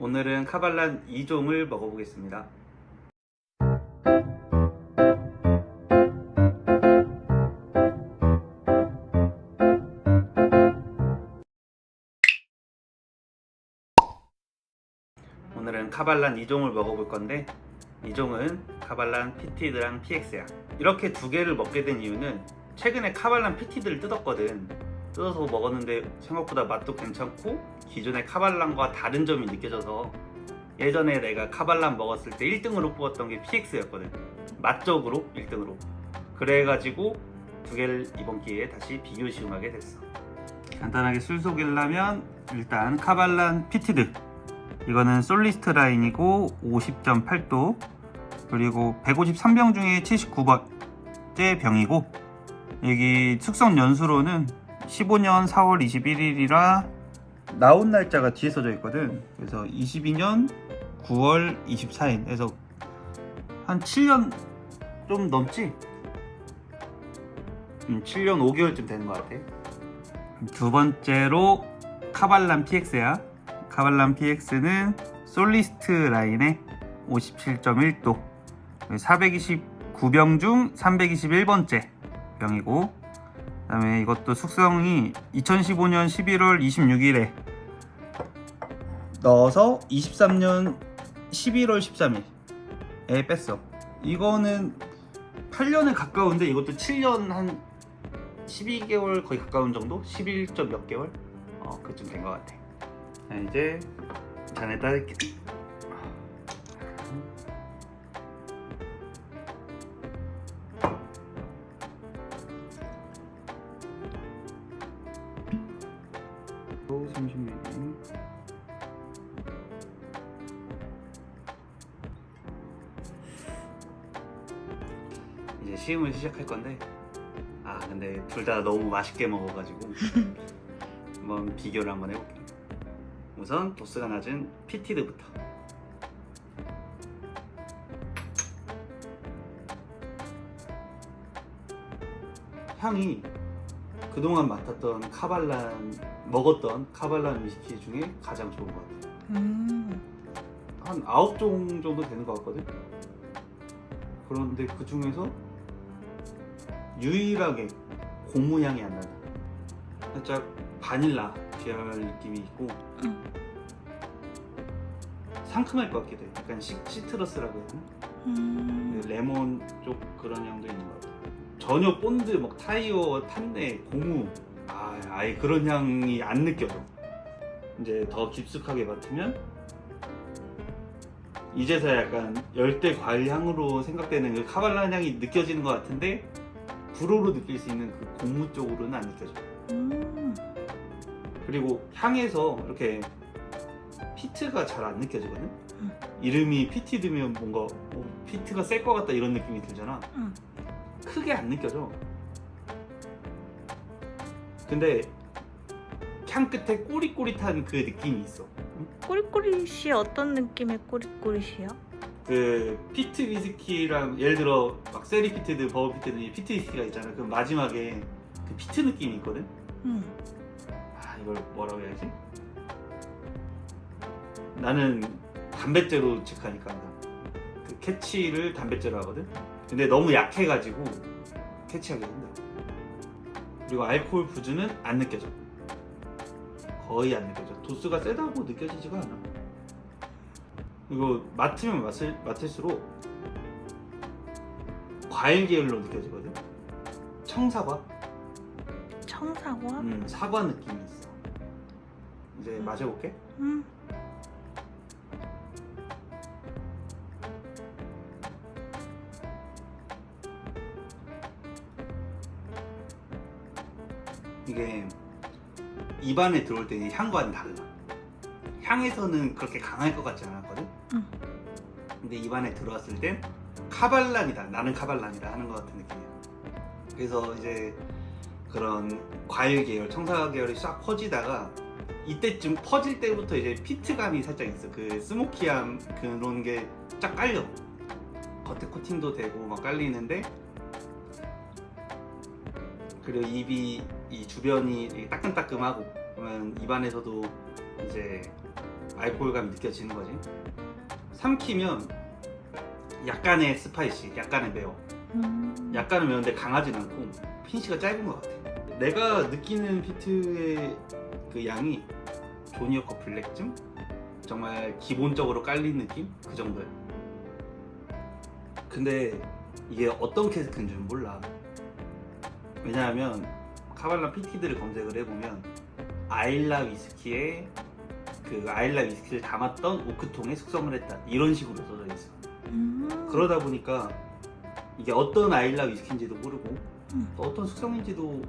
오늘은 카발란 2종을 먹어보겠습니다. 오늘은 카발란 2종을 먹어볼 건데, 2종은 카발란 피티드랑 PX야. 이렇게 두 개를 먹게 된 이유는 최근에 카발란 피티드를 뜯었거든. 뜯어서 먹었는데 생각보다 맛도 괜찮고 기존의 카발란과 다른 점이 느껴져서, 예전에 내가 카발란 먹었을 때 1등으로 뽑았던 게 PX였거든. 맛적으로 1등으로. 그래가지고 두 개를 이번 기회에 다시 비교 시음하게 됐어. 간단하게 술 소개를 일단 카발란 피티드, 이거는 솔리스트 라인이고 50.8도, 그리고 153병 중에 79번째 병이고, 여기 숙성 연수로는 15년 4월 21일이라 나온 날짜가 뒤에 써져 있거든. 그래서 22년 9월 24일, 그래서 한 7년 좀 넘지? 7년 5개월쯤 되는 것 같아. 두 번째로 카발란 PX야. 카발란 PX는 솔리스트 라인의 57.1도, 429병 중 321번째 병이고, 그 다음에 이것도 숙성이 2015년 11월 26일에 넣어서 23년 11월 13일에 뺐어. 이거는 8년에 가까운데, 이것도 7년 한 12개월 거의 가까운 정도? 11점 몇 개월? 그쯤 된 것 같아. 자, 이제 잔에다 이렇게 또 30ml. 이제 시음을 시작할 건데, 근데 둘 다 너무 맛있게 먹어가지고 한번 비교를 한번 해볼게요. 우선 도수가 낮은 피티드부터. 향이 그동안 맡았던 먹었던 카발란 위스키 중에 가장 좋은 것 같아요. 한 9종 정도 되는 것 같거든. 그런데 그 중에서 유일하게 고무향이 안 나는, 살짝 바닐라 계열 느낌이 있고, 상큼할 것 같기도 해. 약간 시트러스라고 해야 되나? 레몬 쪽 그런 향도 있는 것 같아. 전혀 본드, 타이어, 탄내, 고무, 아예 그런 향이 안 느껴져. 이제 더 깊숙하게 맡으면 이제서야 약간 열대 과일 향으로 생각되는 그 카발란 향이 느껴지는 것 같은데, 불호로 느낄 수 있는 그 고무 쪽으로는 안 느껴져. 그리고 향에서 이렇게 피트가 잘 안 느껴지거든. 이름이 피티드면 뭔가 피트가 셀 것 같다 이런 느낌이 들잖아. 크게 안 느껴져. 근데 향 끝에 꼬릿꼬릿한 그 느낌이 있어. 꼬릿꼬릿이 어떤 느낌의 꼬릿꼬릿이야? 그 피트 위스키랑, 예를 들어 막 세리 피트드, 버블 피트드, 피트 위스키가 있잖아. 그 마지막에 그 피트 느낌이 있거든. 이걸 뭐라고 해야지? 나는 담뱃재로 직하니까 그 캐치를 담뱃재로 하거든. 근데 너무 약해가지고 캐치하기 힘들어. 그리고 알코올 부주는 안 느껴져. 거의 안 느껴져. 도수가 세다고 느껴지지가 않아. 이거 맡으면 맡을수록 과일 계열로 느껴지거든. 청사과? 청사과? 사과 느낌이 있어. 이제 마셔볼게. 이게 입안에 들어올 때 향과는 달라. 향에서는 그렇게 강할 것 같지 않았거든? 근데 입안에 들어왔을 땐 카발란이다, 나는 카발란이다 하는 것 같은 느낌이야. 그래서 이제 그런 과일 계열, 청사과 계열이 싹 퍼지다가, 이때쯤 퍼질 때부터 이제 피트감이 살짝 있어. 그 스모키함 그런 게 쫙 깔려. 겉에 코팅도 되고 막 깔리는데, 그리고 입이, 이 주변이 따끔따끔하고, 그러면 입안에서도 이제 알코올감이 느껴지는 거지. 삼키면 약간의 스파이시, 약간의 매워. 약간은 매운데 강하진 않고 피니시가 짧은 것 같아. 내가 느끼는 피트의 그 양이 조니어커 블랙쯤? 정말 기본적으로 깔린 느낌? 그 정도야. 근데 이게 어떤 캐스크인지는 몰라. 왜냐하면 카발란 PT들을 검색을 해보면 아일라 위스키에 그 아일라 위스키를 담았던 오크통에 숙성을 했다 이런 식으로 써져 있어. 그러다 보니까 이게 어떤 아일라 위스키인지도 모르고 또 어떤 숙성인지도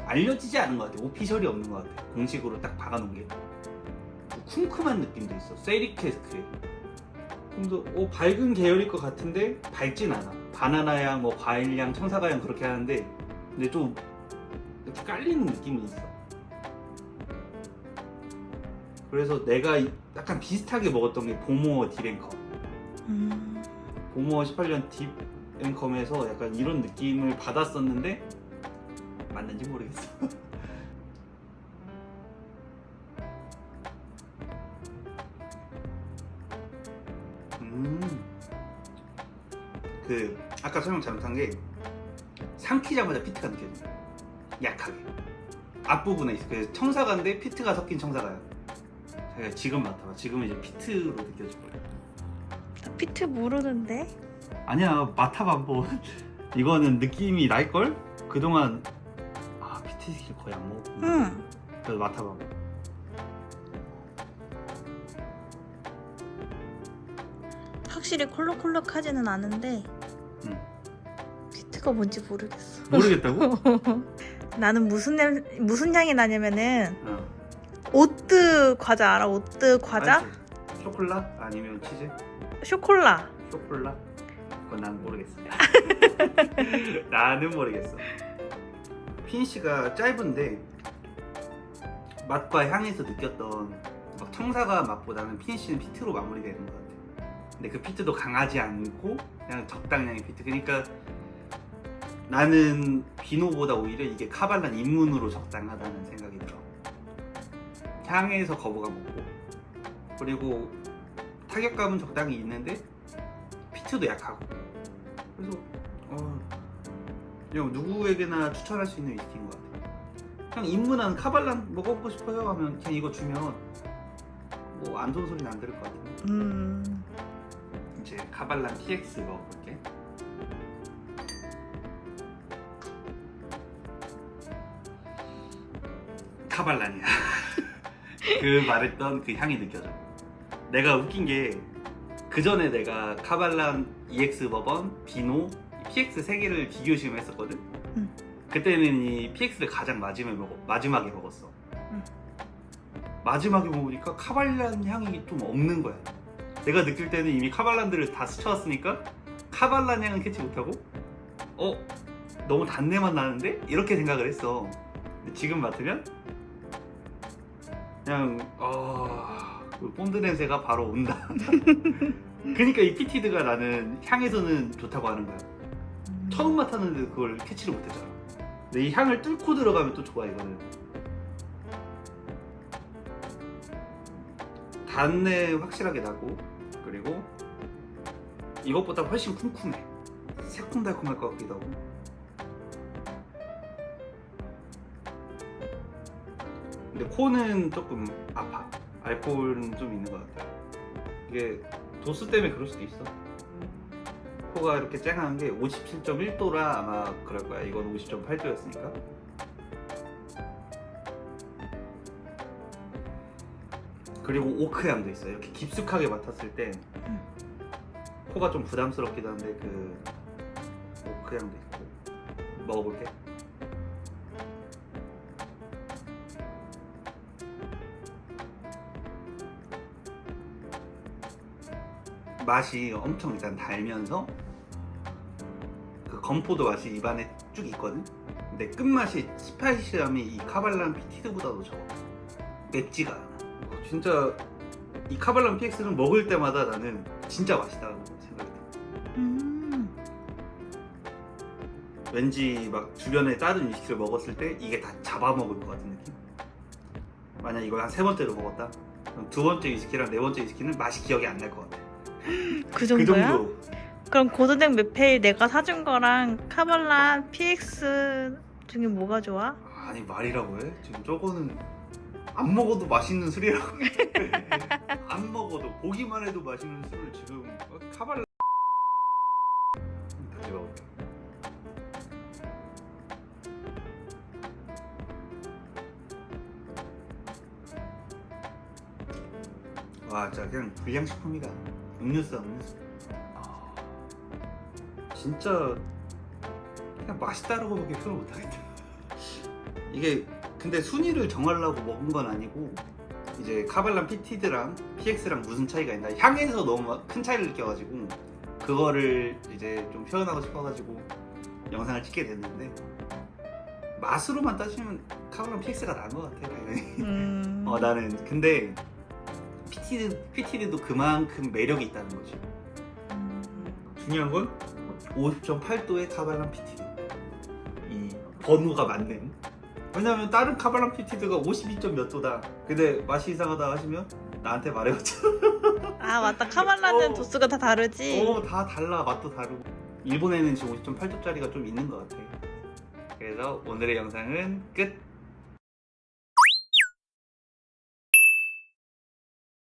알려지지 않은 것 같아. 오피셜이 없는 것 같아. 공식으로 딱 박아놓은 게. 쿰쿰한 느낌도 있어. 세리 캐스크에. 좀 더 밝은 계열일 것 같은데 밝진 않아. 바나나향, 뭐 과일향, 청사과향 그렇게 하는데 근데 좀 이렇게 깔리는 느낌이 있어. 그래서 내가 약간 비슷하게 먹었던 게 보모어 딥앤컴. 보모어 18년 딥앤컴에서 약간 이런 느낌을 받았었는데 맞는지 모르겠어. 그 아까 설명 잘못한 게 삼키자마자 피트가 느껴져. 약하게 앞부분에 있어. 그 청사과인데 피트가 섞인 청사과야. 자기가 지금 맡아봐. 지금 이제 피트로 느껴질 거야. 나 피트 모르는데? 아니야, 맡아봐 한번. 이거는 느낌이 날걸? 그동안 피트 스킬 거의 안 먹었구나. 응. 그래서 맡아봐. 확실히 콜록콜록하지는 않은데 응. 피트가 뭔지 모르겠어. 모르겠다고? 나는 무슨 향이 나냐면은 어. 오뜨 과자 알아? 오뜨 과자? 알지? 쇼콜라? 아니면 치즈? 쇼콜라. 쇼콜라? 그건 난 모르겠어. 나는 모르겠어. 피니시가 짧은데 맛과 향에서 느꼈던 막 청사과 맛보다는 피니시는 피트로 마무리가 되는 것 같아. 근데 그 피트도 강하지 않고 그냥 적당량의 피트. 그러니까 나는 비노보다 오히려 이게 카발란 입문으로 적당하다는 생각이 들어. 향에서 거부감 없고 그리고 타격감은 적당히 있는데 피트도 약하고. 그래서 그냥 누구에게나 추천할 수 있는 위스키인 것 같아. 그냥 입문한 카발란 먹어보고 싶어요 하면 그냥 이거 주면 뭐 안 좋은 소리는 안 들을 것 같아. 이제 카발란 PX 먹어볼게. 카발란이야. 그 말했던 그 향이 느껴져. 내가 웃긴 게 그 전에 내가 카발란 EX 버번, 비노, PX 3개를 비교 시음했었거든. 그때는 이 PX를 가장 마지막에 먹었어. 마지막에 먹으니까 카발란 향이 좀 없는 거야. 내가 느낄 때는 이미 카발란들을 다 스쳐왔으니까 카발란 향은 캐치 못하고 너무 단내만 나는데? 이렇게 생각을 했어. 근데 지금 맡으면 그냥 그 본드 냄새가 바로 온다. 그러니까 이 피티드가 나는 향에서는 좋다고 하는 거야. 처음 맡았는데 그걸 캐치를 못했잖아. 근데 이 향을 뚫고 들어가면 또 좋아. 이거는 단내 확실하게 나고 그리고 이것보다 훨씬 쿰쿰해. 새콤달콤할 것 같기도 하고. 근데 코는 조금 아파. 알코올은 좀 있는 것 같아. 이게 도수 때문에 그럴 수도 있어. 코가 이렇게 쨍한 게 57.1도라 아마 그럴 거야. 이건 50.8도였으니까. 그리고 오크향도 있어요. 이렇게 깊숙하게 맡았을 때 코가 좀 부담스럽기도 한데 그 오크향도 있고. 먹어볼게. 맛이 엄청 일단 달면서 그 건포도 맛이 입안에 쭉 있거든. 근데 끝맛이 스파이시함이 이 카발란 피티드보다도 적어. 맵지가 않아. 진짜 이 카발란 PX는 먹을 때마다 나는 진짜 맛있다는 생각이 들어. 왠지 막 주변에 다른 위스키를 먹었을 때 이게 다 잡아먹을 것 같은 느낌? 만약 이걸 한 3번째로 먹었다? 두 번째 위스키랑 네 번째 위스키는 맛이 기억이 안 날 것 같아. 그 그 정도야? 정도. 그럼 고든넥 메페일 내가 사준 거랑 카발란 PX 중에 뭐가 좋아? 아니 말이라고 해? 지금 저거는 안 먹어도 맛있는 술이라고. 안 먹어도 보기만 해도 맛있는 술을 지금 카발라. 다시 먹어볼게. 와 진짜 그냥 불량식품이다. 음료수다 음료수. 아, 진짜 그냥 맛있다라고밖에 표현 못하겠다. 이게 근데 순위를 정하려고 먹은 건 아니고 이제 카발란 피티드랑 PX랑 무슨 차이가 있나 향에서 너무 큰 차이를 느껴가지고 그거를 이제 좀 표현하고 싶어가지고 영상을 찍게 됐는데 맛으로만 따지면 카발란 PX가 나은 것 같아 당연히. 나는 근데 PTD도 그만큼 매력이 있다는 거지. 중요한 건 50.8도의 카발란 PTD 이 번호가 맞는. 왜냐면 다른 카발란 PTD가 52점 몇 도다. 근데 맛이 이상하다 하시면 나한테 말해봤잖아. 아 맞다, 카발란은 어. 도수가 다 다르지. 다 달라. 맛도 다르고. 일본에는 지금 50.8도짜리가 좀 있는 것 같아. 그래서 오늘의 영상은 끝.